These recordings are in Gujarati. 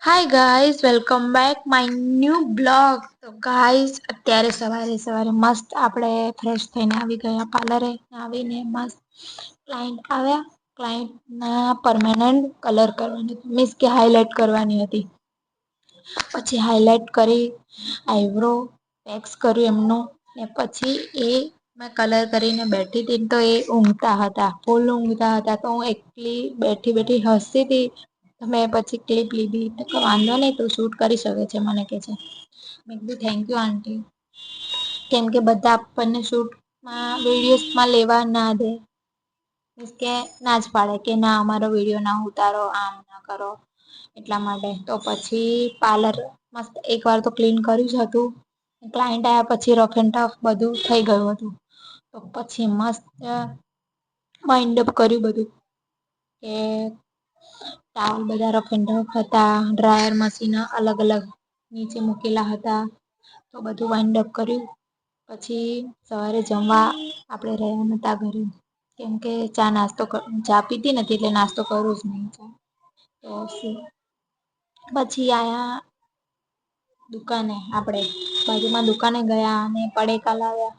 Hi guys welcome back my new blog. તો ગાઈઝ અત્યારે સવારે સવારે મસ્ત આપણે ફ્રેશ થઈને આવી ગયા પાર્લરે. આવીને મસ્ત ક્લાયન્ટ આવ્યા. ક્લાયન્ટ ના પરમેનન્ટ કલર કરવાની મીન્સ કે હાઈલાઈટ કરવાની હતી. પછી હાઈલાઈટ કરી આઈબ્રો વેક્સ કર્યું એમનું ને પછી એ મેં કલર કરીને બેઠી હતી ને તો એ ઊંઘતા હતા ફૂલ ઊંઘતા હતા તો હું એકલી બેઠી બેઠી હસતી તી. મેં પછી ક્લિપ લીધી વાંધો નહી તું શૂટ કરી શકે છે મને કે છે. મેં કીધું થેન્ક યુ આંટી. કેમ કે બધા આપણને શૂટમાં વિડીયોસમાં લેવા ના દે. મીન્સ કે ના જ પાડે કે ના અમારો વિડીયો ના ઉતારો આમ ના કરો. એટલા માટે તો પછી પાર્લર મસ્ત એક વાર તો ક્લીન કર્યું જ હતું. ક્લાયન્ટ આવ્યા પછી રફ એન્ડ ટફ બધું થઈ ગયું હતું. તો પછી મસ્ત વાઇન્ડઅપ કર્યું બધું કે ટાવલ બધા રફ એન્ડ ટફ હતા ડ્રાયર મશીન અલગ અલગ નીચે મૂકેલા હતા તો બધું વાઈન્ડઅપ કર્યું. પછી સવારે જમવા આપડે રહ્યા નતા ઘરે. કેમ કે ચા નાસ્તો ચા પીતી નથી એટલે નાસ્તો કરવું જ નહી. તો પછી આયા દુકાને આપડે બાજુમાં દુકાને ગયા અને પડેકા લાવ્યા.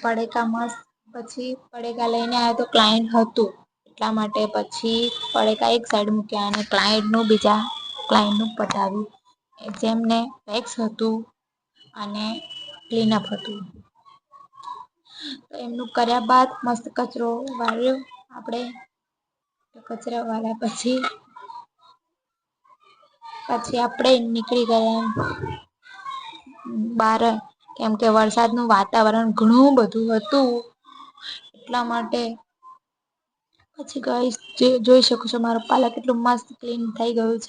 પડેકા મસ્ત પછી પડેકા લઈને આવ્યા તો ક્લાયન્ટ હતું. એટલા માટે પછી પડેકા એક સાઈડ મૂક્યા અને ક્લાયન્ટ નું બીજા ક્લાયન્ટ નું પતાવ્યું જેમને વેક્સ હતું અને ક્લીનઅપ હતું. તો એમનું કર્યા બાદ મસ્ત કચરો વાળ્યો આપડે. કચરા વાળ્યા પછી આપડે નીકળી ગયા બાર કેમ કે વરસાદનું વાતાવરણ ઘણું બધું હતું. એટલા માટે પછી ગાઈસ જે જોઈ શકો છો મારું પાર્લર કેટલું મસ્ત ક્લીન થઈ ગયું છે.